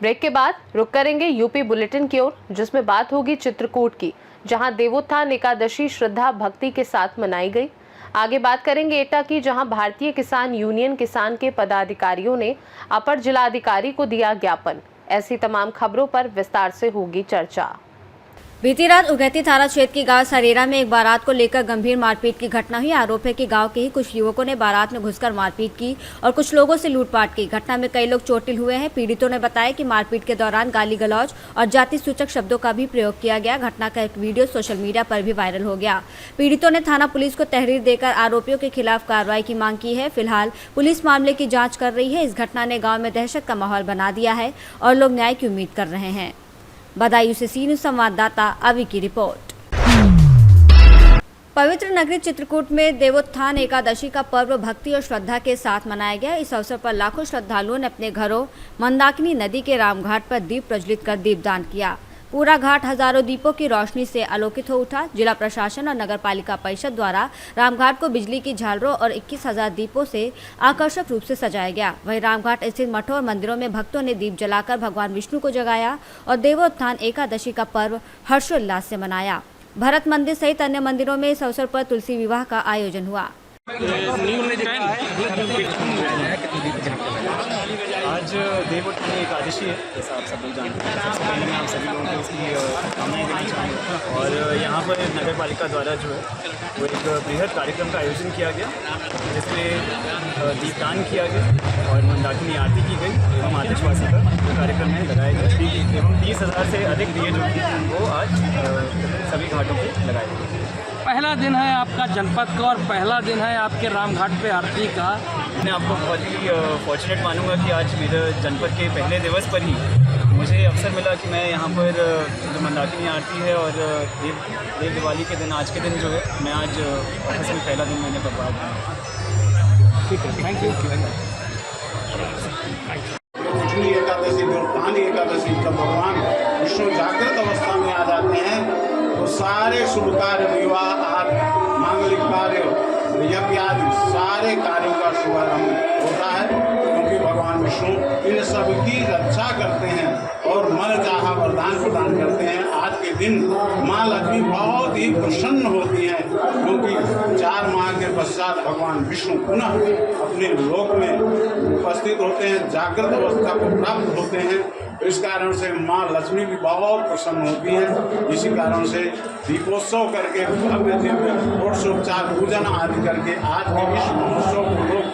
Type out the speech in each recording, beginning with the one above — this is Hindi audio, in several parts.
ब्रेक के बाद रुक करेंगे यूपी बुलेटिन की ओर, जिसमें बात होगी चित्रकूट की, जहां देवोत्थान एकादशी श्रद्धा भक्ति के साथ मनाई गई। आगे बात करेंगे एटा की, जहां भारतीय किसान यूनियन किसान के पदाधिकारियों ने अपर जिलाधिकारी को दिया ज्ञापन। ऐसी तमाम खबरों पर विस्तार से होगी चर्चा। बीती रात उगैती थाना क्षेत्र की गांव सरेरा में एक बारात को लेकर गंभीर मारपीट की घटना हुई। आरोप है कि गांव के ही कुछ युवकों ने बारात में घुसकर मारपीट की और कुछ लोगों से लूटपाट की। घटना में कई लोग चोटिल हुए हैं। पीड़ितों ने बताया कि मारपीट के दौरान गाली गलौज और जाति सूचक शब्दों का भी प्रयोग किया गया। घटना का एक वीडियो सोशल मीडिया पर भी वायरल हो गया। पीड़ितों ने थाना पुलिस को तहरीर देकर आरोपियों के खिलाफ कार्रवाई की मांग की है। फिलहाल पुलिस मामले की जाँच कर रही है। इस घटना ने गाँव में दहशत का माहौल बना दिया है और लोग न्याय की उम्मीद कर रहे हैं। बदायूं से सी न्यूज़ संवाददाता अवि की रिपोर्ट। पवित्र नगरी चित्रकूट में देवोत्थान एकादशी का पर्व भक्ति और श्रद्धा के साथ मनाया गया। इस अवसर पर लाखों श्रद्धालुओं ने अपने घरों मंदाकिनी नदी के रामघाट पर दीप प्रज्वलित कर दीपदान किया। पूरा घाट हजारों दीपों की रोशनी से आलोकित हो उठा। जिला प्रशासन और नगर पालिका परिषद द्वारा रामघाट को बिजली की झालरों और 21,000 दीपों से आकर्षक रूप से सजाया गया। वहीं रामघाट स्थित मठों और मंदिरों में भक्तों ने दीप जलाकर भगवान विष्णु को जगाया और देवोत्थान एकादशी का पर्व हर्षोल्लास से मनाया। भरत मंदिर सहित अन्य मंदिरों में इस अवसर पर तुलसी विवाह का आयोजन हुआ। आज देवोत्थान एकादशी है, जैसा आप सब लोग जानते हैं। सबसे पहले मैं आप सभी लोगों को इसकी कामनाएं देना चाहूँगा। और यहाँ पर नगर पालिका द्वारा जो है वो एक बृहद कार्यक्रम का आयोजन किया गया, जिसमें दीपदान किया गया और मंदाकिनी आरती की गई एवं आतिशबाजी का जो कार्यक्रम है लगाया गया एवं 30,000 से अधिक दिए जो वो आज सभी घाटों पर लगाए गए। पहला दिन है आपका जनपद का और पहला दिन है आपके रामघाट पे आरती का। मैं आपको बहुत ही फॉर्चुनेट मानूंगा कि आज मेरे जनपद के पहले दिवस पर ही मुझे अवसर मिला कि मैं यहाँ पर जो मंदाकिनी आरती है और देव दिवाली के दिन आज के दिन जो है मैं आज ऑफिस में पहला दिन मैंने पकड़ा था। ठीक है, थैंक यू। एकादशी देवोत्थान एकादशी जब भगवान विष्णु जागृत अवस्था में आ जाते हैं तो सारे शुभ कार्य, विवाह आदि, मांगलिक कार्य, यज्ञ आदि सारे कार्यों का शुभारंभ होता है, क्योंकि भगवान विष्णु इन सबकी रक्षा करते हैं और मन चाहा वरदान प्रदान करते हैं। आज के दिन माँ लक्ष्मी बहुत ही प्रसन्न होती हैं, क्योंकि 4 माह के पश्चात भगवान विष्णु पुनः अपने लोक में उपस्थित होते हैं, जागृत अवस्था को प्राप्त होते हैं। इस कारण से माँ लक्ष्मी भी बहुत प्रसन्न होती हैं। इसी कारण से दीपोत्सव करके भव्य दिव्य षोडशोपचार पूजन आदि करके आज के इस महोत्सव को लोग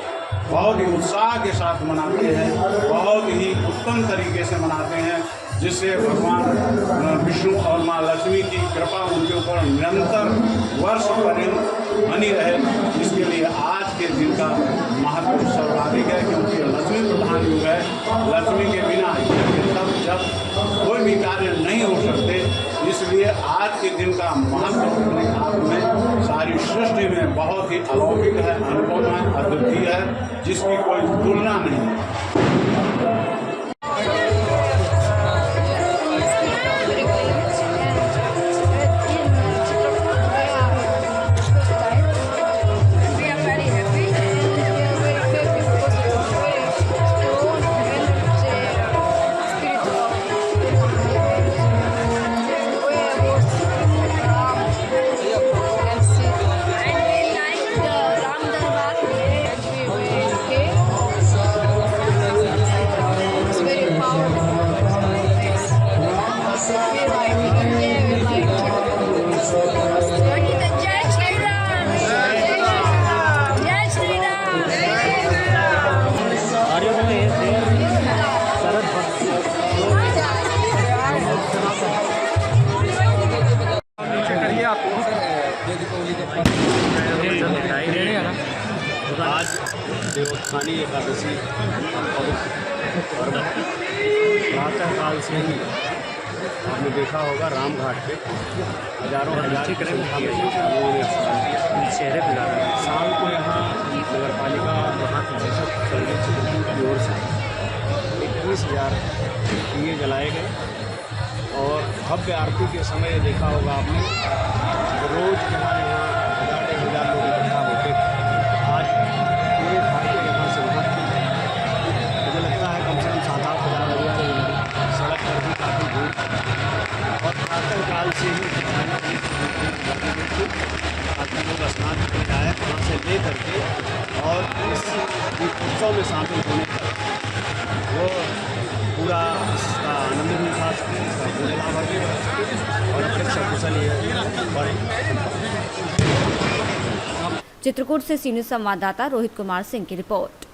बहुत ही उत्साह के साथ मनाते हैं, बहुत ही उत्तम तरीके से मनाते हैं, जिससे भगवान विष्णु और माँ लक्ष्मी की कृपा उनके ऊपर निरंतर वर्ष पर्यंत बनी रहे। इसके लिए आज के दिन का महत्व सर्वाधिक है, क्योंकि लक्ष्मी प्रधान युग है। लक्ष्मी के बिना तब जब कोई भी कार्य नहीं हो सकते, इसलिए आज के दिन का महत्व अपने आप में सारी सृष्टि में बहुत ही अलौकिक है, अनुपम है, अद्वितीय है, जिसकी कोई तुलना नहीं है। आज देवोत्थानी एकादशी प्रातः काल से ही आपने देखा होगा रामघाट पे हजारों हजार की संख्या में लोगों ने चेहरे पिला रहे हैं। शाम को यहाँ नगर पालिका महाप्रबंधक की ओर से 21,000 दिए जलाए गए और भव्य आरती के समय देखा होगा आपने, रोज जहाँ यहाँ हज़ार लोग इकट्ठा होते थे, आज पूरे भारत यहाँ से उमड़ते हैं। मुझे लगता है कम से कम 7-8 हज़ार लोग सड़क पर भी काफ़ी भीड़ और प्रातःकाल से ही ताकि लोग स्नान करके जाए वहाँ से ले करके और इस दीपोत्सव में शामिल होने तक वो पूरा इसका आनंद भी उठा सकें, इसका पूरे लाभ आगे बढ़ सके और अपने सकुशल ये बढ़े। चित्रकूट से सीनियर संवाददाता रोहित कुमार सिंह की रिपोर्ट।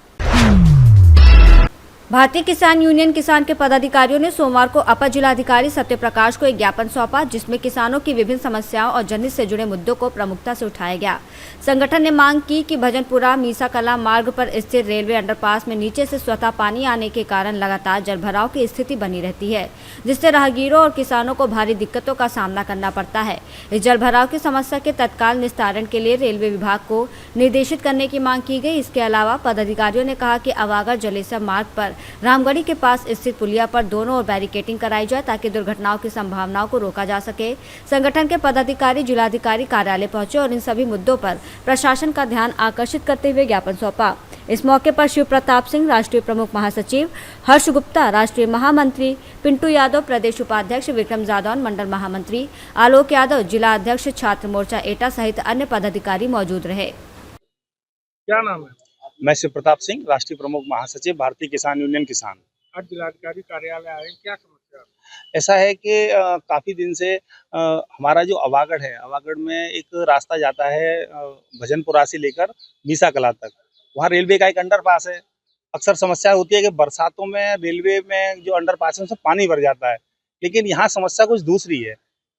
भारतीय किसान यूनियन किसान के पदाधिकारियों ने सोमवार को अपर जिलाधिकारी सत्य प्रकाश को एक ज्ञापन सौंपा, जिसमें किसानों की विभिन्न समस्याओं और जनहित से जुड़े मुद्दों को प्रमुखता से उठाया गया। संगठन ने मांग की कि भजनपुरा मीसा कला मार्ग पर स्थित रेलवे अंडरपास में नीचे से स्वतः पानी आने के कारण लगातार जलभराव की स्थिति बनी रहती है, जिससे राहगीरों और किसानों को भारी दिक्कतों का सामना करना पड़ता है। इस जलभराव की समस्या के तत्काल निस्तारण के लिए रेलवे विभाग को निर्देशित करने की मांग की गई। इसके अलावा पदाधिकारियों ने कहा कि अवागढ़ जलेसर मार्ग पर रामगढ़ी के पास स्थित पुलिया पर दोनों ओर बैरिकेडिंग कराई जाए ताकि दुर्घटनाओं की संभावनाओं को रोका जा सके। संगठन के पदाधिकारी जिलाधिकारी कार्यालय पहुंचे और इन सभी मुद्दों पर प्रशासन का ध्यान आकर्षित करते हुए ज्ञापन सौंपा। इस मौके पर शिव प्रताप सिंह राष्ट्रीय प्रमुख महासचिव, हर्ष गुप्ता राष्ट्रीय महामंत्री, पिंटू यादव प्रदेश उपाध्यक्ष, विक्रम जादौन मंडल महामंत्री, आलोक यादव जिला अध्यक्ष, छात्र मोर्चा एटा सहित अन्य पदाधिकारी मौजूद रहे। क्या नाम है? मैं शिव प्रताप सिंह राष्ट्रीय प्रमुख महासचिव, भारतीय किसान यूनियन किसान। आज जिलाधिकारी कार्यालय आए, क्या समस्या? ऐसा है कि काफ़ी दिन से हमारा जो अवागढ़ है, अवागढ़ में एक रास्ता जाता है भजनपुरा से लेकर मीसा कला तक, वहाँ रेलवे का एक अंडरपास है। अक्सर समस्या होती है कि बरसातों में रेलवे में जो अंडरपास है उसमें पानी भर जाता है, लेकिन यहाँ समस्या कुछ दूसरी है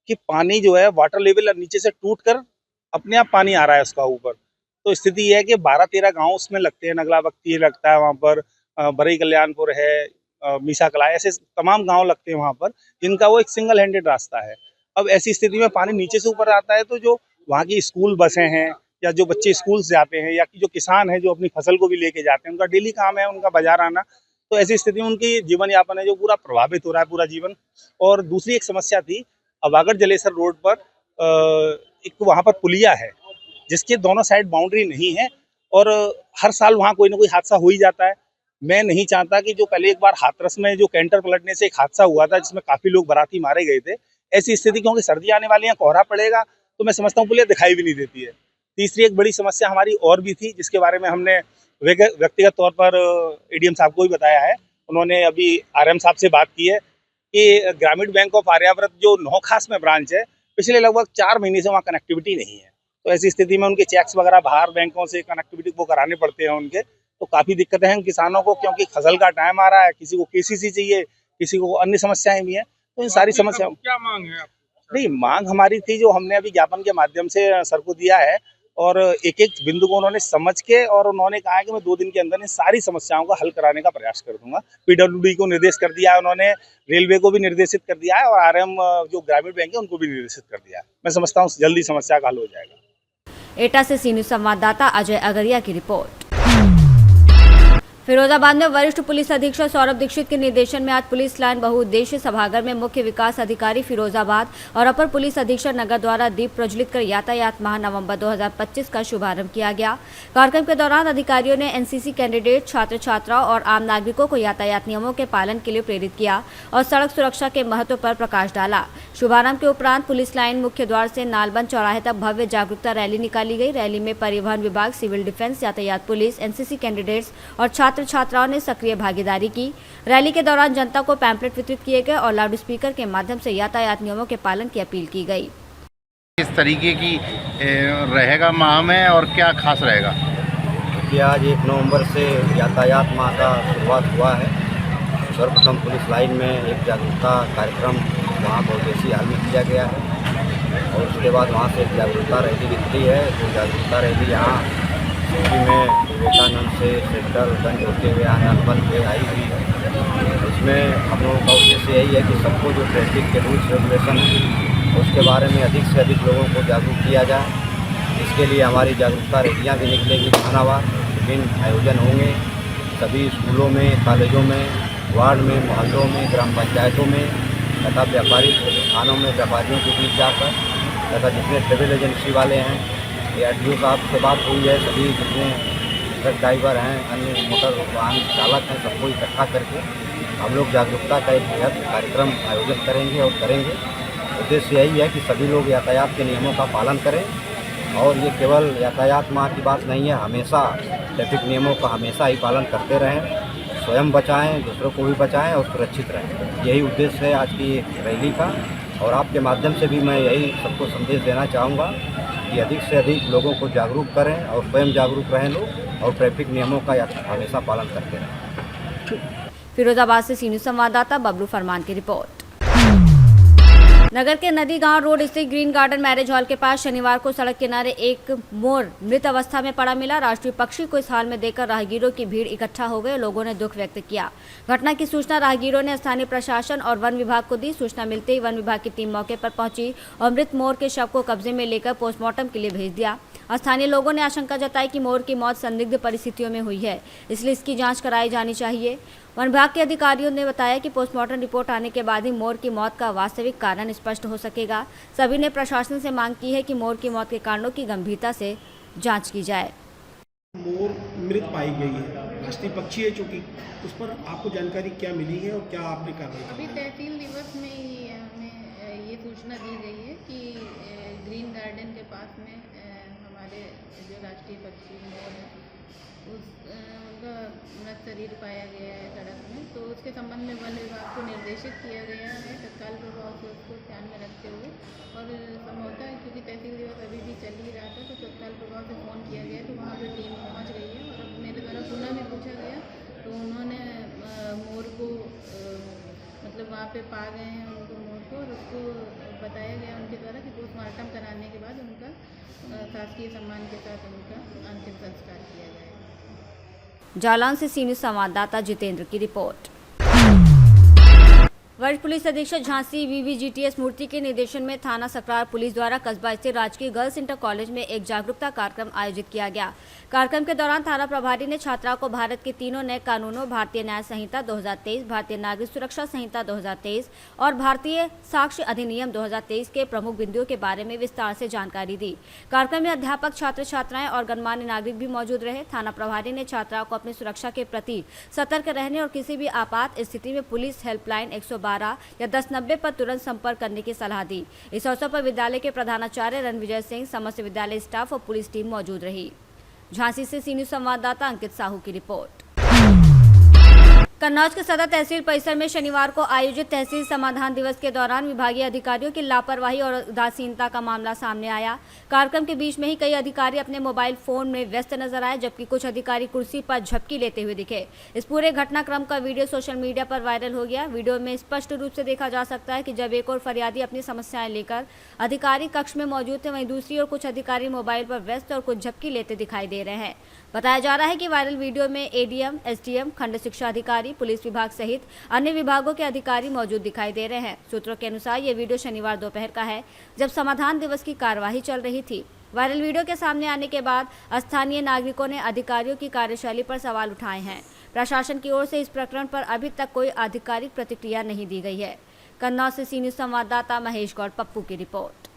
कि पानी जो है वाटर लेवल नीचे से टूट कर अपने आप पानी आ रहा है उसका ऊपर। तो स्थिति यह है कि 12-13 गांव उसमें लगते हैं, नगला बख्ती लगता है, वहाँ पर बरई कल्याणपुर है, मीसा कला, ऐसे तमाम गांव लगते हैं वहाँ पर, जिनका वो एक सिंगल हैंडेड रास्ता है। अब ऐसी स्थिति में पानी नीचे से ऊपर आता है तो जो वहाँ की स्कूल बसें हैं या जो बच्चे स्कूल से जाते हैं या कि जो किसान हैं जो अपनी फसल को भी लेके जाते हैं, उनका डेली काम है उनका बाजार आना, तो ऐसी स्थिति में उनकी जीवन यापन है जो पूरा प्रभावित हो रहा है, पूरा जीवन। और दूसरी एक समस्या थी, अवागढ़ जलेसर रोड पर एक वहाँ पर पुलिया है जिसके दोनों साइड बाउंड्री नहीं है और हर साल वहाँ कोई ना कोई हादसा हो ही जाता है। मैं नहीं चाहता कि जो पहले एक बार हाथरस में जो कैंटर पलटने से एक हादसा हुआ था जिसमें काफ़ी लोग बाराती मारे गए थे, ऐसी स्थिति क्योंकि सर्दी आने वाली है, कोहरा पड़ेगा तो मैं समझता हूँ पुलिया दिखाई भी नहीं देती है। तीसरी एक बड़ी समस्या हमारी और भी थी जिसके बारे में हमने व्यक्तिगत तौर पर एडीएम साहब को भी बताया है। उन्होंने अभी आरएम साहब से बात की है कि ग्रामीण बैंक ऑफ आर्यावर्त जो नौखास में ब्रांच है, पिछले लगभग 4 महीने से वहाँ कनेक्टिविटी नहीं है। तो ऐसी स्थिति में उनके चेक्स वगैरह बाहर बैंकों से कनेक्टिविटी वो कराने पड़ते हैं उनके, तो काफ़ी दिक्कतें हैं किसानों को, क्योंकि फसल का टाइम आ रहा है, किसी को केसीसी चाहिए, किसी को अन्य समस्याएं भी हैं। तो इन सारी समस्याओं क्या मांग है आपकी? नहीं, मांग हमारी थी जो हमने अभी ज्ञापन के माध्यम से सर को दिया है और एक एक बिंदु को उन्होंने समझ के और उन्होंने कहा है कि मैं 2 दिन के अंदर इन सारी समस्याओं का हल कराने का प्रयास कर दूंगा। पीडब्ल्यूडी को निर्देश कर दिया है उन्होंने, रेलवे को भी निर्देशित कर दिया है और आरएम जो ग्रामीण बैंक है उनको भी निर्देशित कर दिया है। मैं समझता हूँ जल्दी समस्या का हल हो जाएगा। एटा से सीनियर संवाददाता अजय अगरिया की रिपोर्ट। फिरोजाबाद में वरिष्ठ पुलिस अधीक्षक सौरभ दीक्षित के निर्देशन में आज पुलिस लाइन बहुउद्देशीय सभागार में मुख्य विकास अधिकारी फिरोजाबाद और अपर पुलिस अधीक्षक नगर द्वारा दीप प्रज्वलित कर यातायात माह नवंबर 2025 का शुभारंभ किया गया। कार्यक्रम के दौरान अधिकारियों ने एनसीसी कैंडिडेट, छात्र छात्राओं और आम नागरिकों को यातायात नियमों के पालन के लिए प्रेरित किया और सड़क सुरक्षा के महत्व पर प्रकाश डाला। शुभारंभ के उपरांत पुलिस लाइन मुख्य द्वार से नालबंद चौराहे तक भव्य जागरूकता रैली निकाली गई। रैली में परिवहन विभाग, सिविल डिफेंस, यातायात पुलिस, एनसीसी कैंडिडेट्स और छात्र छात्राओं ने सक्रिय भागीदारी की। रैली के दौरान जनता को पैम्पलेट वितरित किए गए और लाउड स्पीकर के माध्यम से यातायात नियमों के पालन की अपील की गई। किस तरीके की रहेगा माह में और क्या खास रहेगा? कि आज 1 नवंबर से यातायात माह का शुरुआत हुआ है। सर्वप्रथम पुलिस लाइन में एक जागरूकता कार्यक्रम वहाँ बहुउद्देशीय हाल में किया गया है और उसके बाद वहाँ से एक जागरूकता रैली निकली है। जो जागरूकता रैली यहाँ सिटी में विवेकानंद से सेंट्रलगंज होते हुए आनंदवन पे आई हुई है। इसमें हम लोगों का उद्देश्य यही है कि सबको जो ट्रैफिक के रूल्स रेगुलेशन है उसके बारे में अधिक से अधिक लोगों को जागरूक किया जाए। इसके लिए हमारी जागरूकता रैलियाँ भी निकलेंगी, थानावार विभिन्न आयोजन होंगे सभी स्कूलों में, कॉलेजों में, वार्ड में, मोहल्लों में, ग्राम पंचायतों में। तथा व्यापारी थानों में व्यापारियों के बीच जाकर तथा जितने ट्रेवल एजेंसी वाले हैं या ADO साहब से बात हुई है, सभी जितने ट्रक ड्राइवर हैं, अन्य मोटर वाहन चालक हैं, सबको इकट्ठा करके हम लोग जागरूकता का एक बृहद कार्यक्रम आयोजित करेंगे और करेंगे। उद्देश्य यही है कि सभी लोग यातायात के नियमों का पालन करें और ये केवल यातायात माह की बात नहीं है, हमेशा ट्रैफिक नियमों का हमेशा ही पालन करते रहें, स्वयं बचाएं, दूसरों को भी बचाएं और सुरक्षित रहें। यही उद्देश्य है आज की रैली का और आपके माध्यम से भी मैं यही सबको संदेश देना चाहूँगा कि अधिक से अधिक लोगों को जागरूक करें और स्वयं जागरूक रहें लोग और ट्रैफिक नियमों का हमेशा पालन करते रहें। फिरोजाबाद से सीनियर संवाददाता बबलू फरमान की रिपोर्ट। नगर के नदी गांव रोड स्थित ग्रीन गार्डन मैरिज हॉल के पास शनिवार को सड़क किनारे एक मोर मृत अवस्था में पड़ा मिला। राष्ट्रीय पक्षी को इस हाल में देखकर राहगीरों की भीड़ इकट्ठा हो गई और लोगों ने दुख व्यक्त किया। घटना की सूचना राहगीरों ने स्थानीय प्रशासन और वन विभाग को दी। सूचना मिलते ही वन विभाग की टीम मौके पर पहुंची और मृत मोर के शव को कब्जे में लेकर पोस्टमार्टम के लिए भेज दिया। स्थानीय लोगों ने आशंका जताई कि मोर की मौत संदिग्ध परिस्थितियों में हुई है, इसलिए इसकी जांच कराई जानी चाहिए। वन विभाग के अधिकारियों ने बताया कि पोस्टमार्टम रिपोर्ट आने के बाद ही मोर की मौत का वास्तविक कारण स्पष्ट हो सकेगा। सभी ने प्रशासन से मांग की है कि मोर की मौत के कारणों की गंभीरता से जांच की जाए। मोर मृत पाई गई है, राष्ट्रीय पक्षी है, चूँकि उस पर आपको जानकारी क्या मिली है और क्या आपने कार्रवाई? अभी तहसील दिवस में ही हमें ये सूचना दी गई है कि ग्रीन गार्डन के पास में हमारे जो राष्ट्रीय पक्षी मोर है उनका मृत शरीर पाया गया है सड़क में। तो उसके संबंध में वन विभाग को निर्देशित किया गया है तत्काल प्रभाव से उसको ध्यान में रखते हुए, और संभवतः क्योंकि तहसील दिवस अभी भी चल ही रहा था तो तत्काल प्रभाव से फ़ोन किया गया तो वहाँ पर टीम पहुँच गई है। और अब मेरे द्वारा पुनः भी पूछा गया तो उन्होंने मोर को मतलब वहाँ पे पा गए हैं उनको मोर को, और उसको बताया गया उनके द्वारा कि पोस्टमार्टम कराने के बाद उनका शासकीय सम्मान के साथ उनका अंतिम संस्कार किया जाएगा। जालौन से सीनियर संवाददाता जितेंद्र की रिपोर्ट। वरिष्ठ पुलिस अधीक्षक झांसी VVGTS मूर्ति के निर्देशन में थाना सकरार पुलिस द्वारा कस्बा स्थित राजकीय गर्ल्स इंटर कॉलेज में एक जागरूकता कार्यक्रम आयोजित किया गया। कार्यक्रम के दौरान थाना प्रभारी ने छात्राओं को भारत के तीनों नए कानूनों भारतीय न्याय संहिता 2023, भारतीय नागरिक सुरक्षा संहिता 2023 और भारतीय साक्ष्य अधिनियम 2023 के प्रमुख बिंदुओं के बारे में विस्तार से जानकारी दी। कार्यक्रम में अध्यापक, छात्र छात्राएं और गणमान्य नागरिक भी मौजूद रहे। थाना प्रभारी ने छात्राओं को अपनी सुरक्षा के प्रति सतर्क रहने और किसी भी आपात स्थिति में पुलिस हेल्पलाइन 112 या 1090 पर तुरंत संपर्क करने की सलाह दी। इस अवसर पर विद्यालय के प्रधानाचार्य रणविजय सिंह, समस्त विद्यालय स्टाफ और पुलिस टीम मौजूद रही। झांसी से सीनियर संवाददाता अंकित साहू की रिपोर्ट। कन्नौज के सदर तहसील परिसर में शनिवार को आयोजित तहसील समाधान दिवस के दौरान विभागीय अधिकारियों की लापरवाही और उदासीनता का मामला सामने आया। कार्यक्रम के बीच में ही कई अधिकारी अपने मोबाइल फोन में व्यस्त नजर आए, जबकि कुछ अधिकारी कुर्सी पर झपकी लेते हुए दिखे। इस पूरे घटनाक्रम का वीडियो सोशल मीडिया पर वायरल हो गया। वीडियो में स्पष्ट रूप से देखा जा सकता है कि जब एक और फरियादी अपनी समस्याएं लेकर अधिकारी कक्ष में मौजूद थे, वहीं दूसरी ओर कुछ अधिकारी मोबाइल पर व्यस्त और कुछ झपकी लेते दिखाई दे रहे हैं। बताया जा रहा है कि वायरल वीडियो में ADM, SDM, खंड शिक्षा अधिकारी, पुलिस विभाग सहित अन्य विभागों के अधिकारी मौजूद दिखाई दे रहे हैं। सूत्रों के अनुसार ये वीडियो शनिवार दोपहर का है, जब समाधान दिवस की कार्यवाही चल रही थी। वायरल वीडियो के सामने आने के बाद स्थानीय नागरिकों ने अधिकारियों की कार्यशैली पर सवाल उठाए हैं। प्रशासन की ओर से इस प्रकरण पर अभी तक कोई आधिकारिक प्रतिक्रिया नहीं दी गई है। कन्नौज से सीनियर संवाददाता महेश गौड़ पप्पू की रिपोर्ट।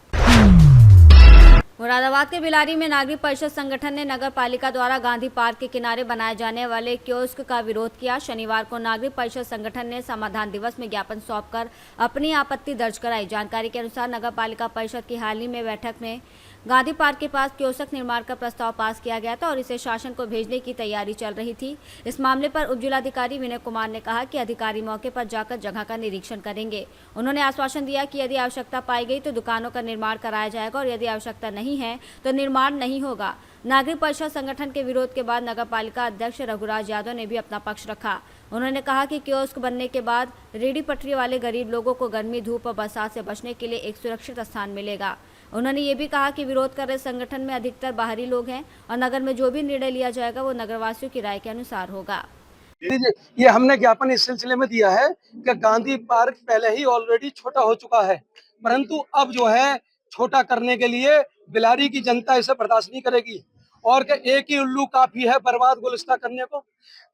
मुरादाबाद के बिलारी में नागरिक परिषद संगठन ने नगर पालिका द्वारा गांधी पार्क के किनारे बनाए जाने वाले कियोस्क का विरोध किया। शनिवार को नागरिक परिषद संगठन ने समाधान दिवस में ज्ञापन सौंपकर अपनी आपत्ति दर्ज कराई। जानकारी के अनुसार नगर पालिका परिषद की हाल ही में बैठक में गांधी पार्क के पास कियोस्क निर्माण का प्रस्ताव पास किया गया था और इसे शासन को भेजने की तैयारी चल रही थी। इस मामले पर उप जिलाधिकारी विनय कुमार ने कहा कि अधिकारी मौके पर जाकर जगह का निरीक्षण करेंगे। उन्होंने आश्वासन दिया कि यदि आवश्यकता पाई गई तो दुकानों का निर्माण कराया जाएगा और यदि आवश्यकता नहीं है तो निर्माण नहीं होगा। नागरिक परिषद संगठन के विरोध के बाद नगर पालिका अध्यक्ष रघुराज यादव ने भी अपना पक्ष रखा। उन्होंने कहा कि कियोस्क बनने के बाद रेहड़ी पटरी वाले गरीब लोगों को गर्मी, धूप और बरसात से बचने के लिए एक सुरक्षित स्थान मिलेगा। उन्होंने ये भी कहा कि विरोध कर रहे संगठन में अधिकतर बाहरी लोग हैं और नगर में जो भी निर्णय लिया जाएगा वो नगरवासियों की राय के अनुसार होगा। ये हमने ज्ञापन इस सिलसिले में दिया है कि गांधी पार्क पहले ही ऑलरेडी छोटा हो चुका है, परंतु अब जो है छोटा करने के लिए बिलारी की जनता इसे बर्दाश्त नहीं करेगी और कि एक ही उल्लू काफी है बर्बाद गुलिस्ता करने को।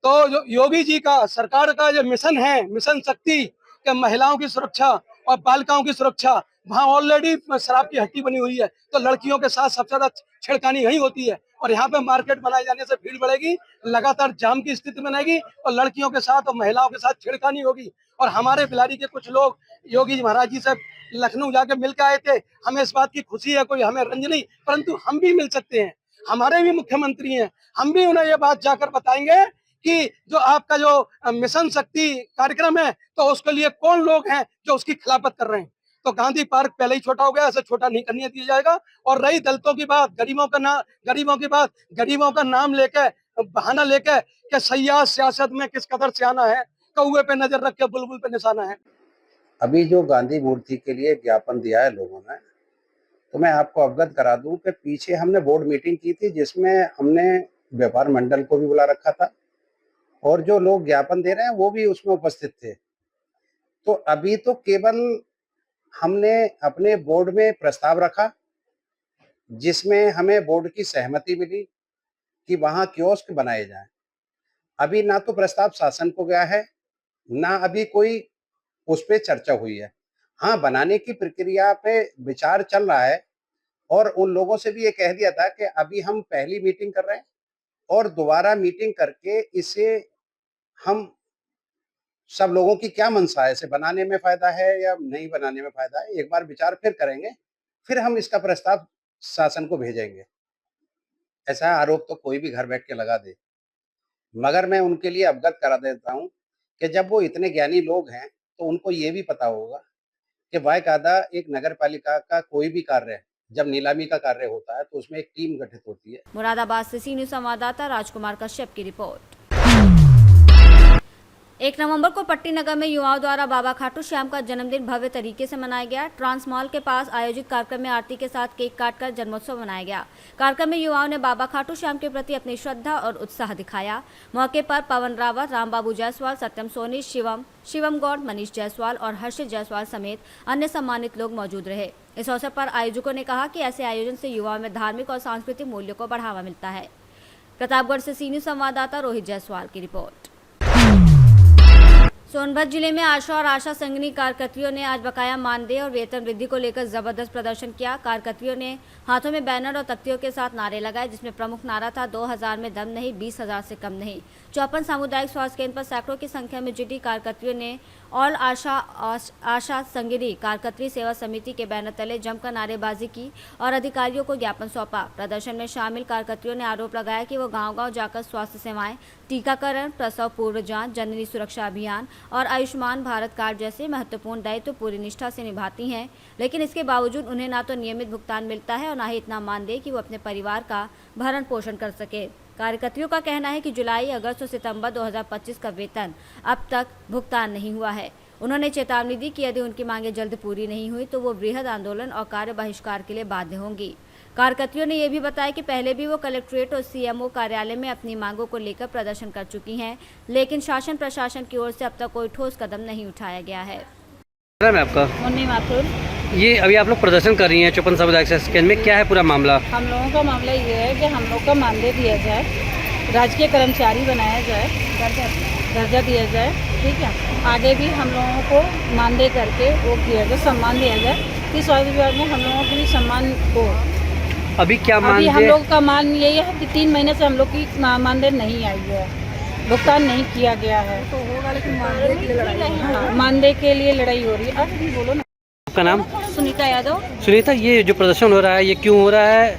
तो जो योगी जी का सरकार का जो मिशन है, मिशन शक्ति के महिलाओं की सुरक्षा, और बालिकाओं की सुरक्षा, वहाँ ऑलरेडी शराब की हट्टी बनी हुई है, तो लड़कियों के साथ सबसे ज्यादा छेड़खानी यही होती है। और यहाँ पे मार्केट बनाए जाने से भीड़ बढ़ेगी, लगातार जाम की स्थिति बनेगी और लड़कियों के साथ और महिलाओं के साथ छेड़खानी होगी। और हमारे बिलारी के कुछ लोग योगी महाराज जी से लखनऊ जाके मिल के आए थे, हमें इस बात की खुशी है, कोई हमें रंज नहीं, परंतु हम भी मिल सकते हैं, हमारे भी मुख्यमंत्री हैं, हम भी उन्हें ये बात जाकर बताएंगे कि जो आपका जो मिशन शक्ति कार्यक्रम है, तो उसके लिए कौन लोग हैं जो उसकी खिलाफत कर रहे हैं। तो गांधी पार्क पहले ही छोटा हो गया, ऐसे छोटा नहीं करने दिया जाएगा। और रही दलितों की बात, गरीबों का नाम लेके, बहाना लेके कि सयाह सियासत में किस कदर सियाना है, कौवे पे नजर रख के बुलबुल पे निशाना है। अभी जो गांधी मूर्ति के लिए ज्ञापन दिया है लोगों ने, तो मैं आपको अवगत करा दूं कि पीछे हमने बोर्ड मीटिंग की थी, जिसमें हमने व्यापार मंडल को भी बुला रखा था और जो लोग ज्ञापन दे रहे हैं वो भी उसमें उपस्थित थे। तो अभी तो केवल हमने अपने बोर्ड में प्रस्ताव रखा, जिसमें हमें बोर्ड की सहमति मिली कि वहां कियोस्क बनाए जाएं। अभी ना तो प्रस्ताव शासन को गया है, ना अभी कोई उस पे चर्चा हुई है। हाँ, बनाने की प्रक्रिया पे विचार चल रहा है और उन लोगों से भी ये कह दिया था कि अभी हम पहली मीटिंग कर रहे हैं और दोबारा मीटिंग करके इसे हम सब लोगों की क्या मंशा है, इसे बनाने में फायदा है या नहीं बनाने में फायदा है, एक बार विचार फिर करेंगे, फिर हम इसका प्रस्ताव शासन को भेजेंगे। ऐसा आरोप तो कोई भी घर बैठ के लगा दे, मगर मैं उनके लिए अवगत करा देता हूं कि जब वो इतने ज्ञानी लोग हैं तो उनको ये भी पता होगा कि बाकायदा एक नगर पालिका का कोई भी कार्य जब नीलामी का कार्य होता है तो उसमें एक टीम गठित होती है। मुरादाबाद से सी न्यूज संवाददाता राजकुमार कश्यप की रिपोर्ट। 1 नवंबर को पट्टी नगर में युवाओं द्वारा बाबा खाटू श्याम का जन्मदिन भव्य तरीके से मनाया गया। ट्रांस मॉल के पास आयोजित कार्यक्रम में आरती के साथ केक काटकर जन्मोत्सव मनाया गया। कार्यक्रम में युवाओं ने बाबा खाटू श्याम के प्रति अपनी श्रद्धा और उत्साह दिखाया। मौके पर पवन रावत, रामबाबू जायसवाल, सत्यम सोनी, शिवम गौड़, मनीष जायसवाल और हर्षित जायसवाल समेत अन्य सम्मानित लोग मौजूद रहे। इस अवसर पर आयोजकों ने कहा कि ऐसे आयोजन से युवाओं में धार्मिक और सांस्कृतिक मूल्यों को बढ़ावा मिलता है। प्रतापगढ़ से सी न्यूज संवाददाता रोहित जायसवाल की रिपोर्ट। सोनभद्र जिले में आशा और आशा संगिनी कार्यकर्तियों ने आज बकाया मानदेय और वेतन वृद्धि को लेकर जबरदस्त प्रदर्शन किया। कार्यकर्तियों ने हाथों में बैनर और तख्तियों के साथ नारे लगाए, जिसमें प्रमुख नारा था 2000 में दम नहीं, 20,000 से कम नहीं। 54 सामुदायिक स्वास्थ्य केंद्र पर सैकड़ों की संख्या में जुटी कार्यकर्तियों ने ऑल आशा संगिनी कार्यकर्ती सेवा समिति के बैनर तले जमकर नारेबाजी की और अधिकारियों को ज्ञापन सौंपा। प्रदर्शन में शामिल कार्यकर्तियों ने आरोप लगाया कि वो गांव-गांव जाकर स्वास्थ्य सेवाएं, टीकाकरण, प्रसव पूर्व जांच, जननी सुरक्षा अभियान और आयुष्मान भारत कार्ड जैसे महत्वपूर्ण दायित्व पूरी निष्ठा से निभाती हैं, लेकिन इसके बावजूद उन्हें ना तो नियमित भुगतान मिलता है और ना ही इतना मानदेय कि वो अपने परिवार का भरण पोषण कर सके। कार्यकर्तियों का कहना है कि जुलाई, अगस्त और सितंबर 2025 का वेतन अब तक भुगतान नहीं हुआ है। उन्होंने चेतावनी दी कि यदि उनकी मांगें जल्द पूरी नहीं हुई तो वो वृहद आंदोलन और कार्य बहिष्कार के लिए बाध्य होंगी। कार्यकर्तियों ने यह भी बताया कि पहले भी वो कलेक्ट्रेट और सीएमओ कार्यालय में अपनी मांगों को लेकर प्रदर्शन कर चुकी हैं, लेकिन शासन प्रशासन की ओर से अब तक कोई ठोस कदम नहीं उठाया गया है। नाम है आपका? मुन्नी माथुर। ये अभी आप लोग प्रदर्शन कर रही हैं 54 सामुदायिक स्वास्थ्य केंद्र में, क्या है पूरा मामला? हम लोगों का मामला ये है कि हम लोग का मानदेय दिया जाए, राजकीय कर्मचारी बनाया जाए, दर्जा दिया जाए, ठीक है। आगे भी हम लोगों को मानदेय करके वो किया जाए, सम्मान दिया जाए कि स्वास्थ्य विभाग में हम लोगों को भी सम्मान हो। अभी क्या अभी हम लोग का मान यही है कि 3 महीने से हम लोग की मानदेय नहीं आई है, भुगतान नहीं किया गया है, तो होगा, लेकिन मानदेय के लिए लड़ाई, हाँ, मानदेय के लिए लड़ाई हो रही है। अब भी बोलो ना। आपका नाम? सुनीता यादव। सुनीता, ये जो प्रदर्शन हो रहा है ये क्यों हो रहा है,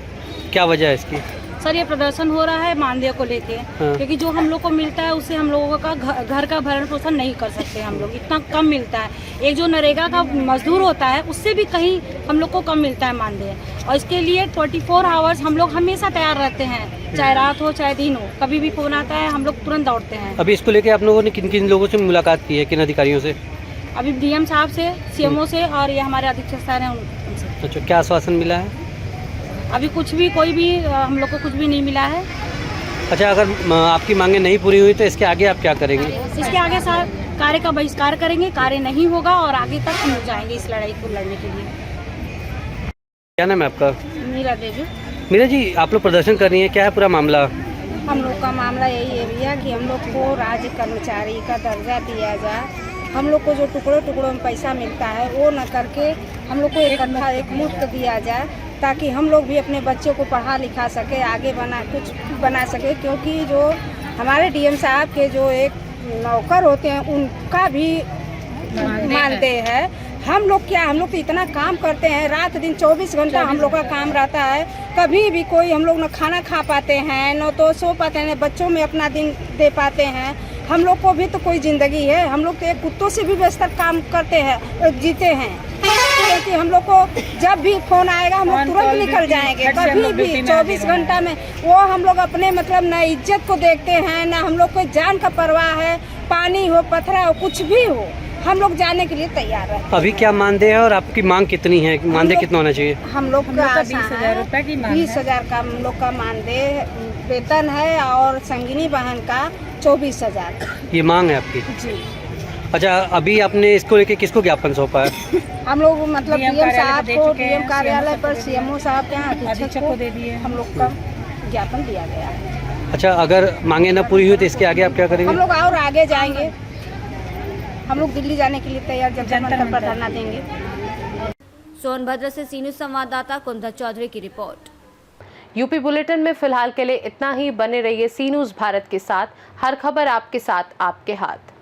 क्या वजह है इसकी? सर, ये प्रदर्शन हो रहा है मानदेय को लेके, क्योंकि जो हम लोग को मिलता है उससे हम लोगों का घर का भरण पोषण नहीं कर सकते। हम लोग इतना कम मिलता है। एक जो नरेगा का मजदूर होता है उससे भी कहीं हम लोग को कम मिलता है मानदेय, और इसके लिए 24 आवर्स हम लोग हमेशा तैयार रहते हैं, चाहे रात हो चाहे दिन हो, कभी भी फोन आता है हम लोग तुरंत दौड़ते हैं। अभी इसको लेके आप लोगों ने किन किन लोगों से मुलाकात की है, किन अधिकारियों से? अभी डीएम साहब से, सीएमओ से और ये हमारे अधीक्षक सर हैं उनसे। अच्छा, क्या आश्वासन मिला है? अभी कुछ भी, कोई भी हम लोग को कुछ भी नहीं मिला है। अच्छा, अगर आपकी मांगे नहीं पूरी हुई तो इसके आगे आप क्या करेंगे? इसके आगे सर कार्य का बहिष्कार करेंगे, कार्य नहीं होगा और आगे तक हम जाएंगे इस लड़ाई को लड़ने के लिए। क्या नाम है आपका? मीरा देवी। मीरा जी, आप लोग प्रदर्शन कर रही हैं, क्या है पूरा मामला? हम लोग का मामला यही है भैया कि हम लोग को राज्य कर्मचारी का दर्जा दिया जाए, हम लोग को जो टुकड़ों टुकड़ों में पैसा मिलता है वो न करके हम लोग को इकट्ठा एक मुफ्त दिया जाए, ताकि हम लोग भी अपने बच्चों को पढ़ा लिखा सके, आगे कुछ बना सके। क्योंकि जो हमारे डीएम साहब के जो एक नौकर होते हैं उनका भी मानदेय है। हम लोग तो इतना काम करते हैं, रात दिन 24 घंटा हम लोग का काम रहता है। कभी भी कोई हम लोग न खाना खा पाते हैं, न तो सो पाते हैं, बच्चों में अपना दिन दे पाते हैं। हम लोग को भी तो कोई ज़िंदगी है। हम लोग तो एक कुत्तों से भी बेहतर काम करते हैं, जीते हैं। क्योंकि हम लोग को जब भी फ़ोन आएगा हम लोग तुरंत निकल जाएंगे। कभी भी 24 घंटा में वो हम लोग अपने मतलब न इज्जत को देखते हैं, न हम लोग को जान का परवाह है। पानी हो, पत्थरा हो, कुछ भी हो, हम लोग जाने के लिए तैयार है। अभी क्या मानदेय है और आपकी मांग कितनी है? मानदेय कितना होना चाहिए? हम लोग का 20,000 रुपये की 20,000 का हम लोग का मानदेय वेतन है और संगिनी बहन का 24,000। ये मांग है आपकी जी। अच्छा, अभी आपने इसको लेके किसको ज्ञापन सौंपा है? हम लोग मतलब डीएम साहब को, डीएम कार्यालय पर सीएमओ साहब के यहाँ अधीक्षक को दे दिए। हम लोग का ज्ञापन दिया गया है। अच्छा, अगर मांगे न पूरी हुई तो इसके आगे आप क्या करेंगे? हम लोग और आगे जाएंगे। हम लोग दिल्ली जाने के लिए तैयार, जब जनता पर धरना देंगे। सोनभद्र से सी न्यूज़ संवाददाता कुंदन चौधरी की रिपोर्ट। यूपी बुलेटिन में फिलहाल के लिए इतना ही। बने रहिए सी न्यूज़ भारत के साथ। हर खबर आपके साथ, आपके हाथ।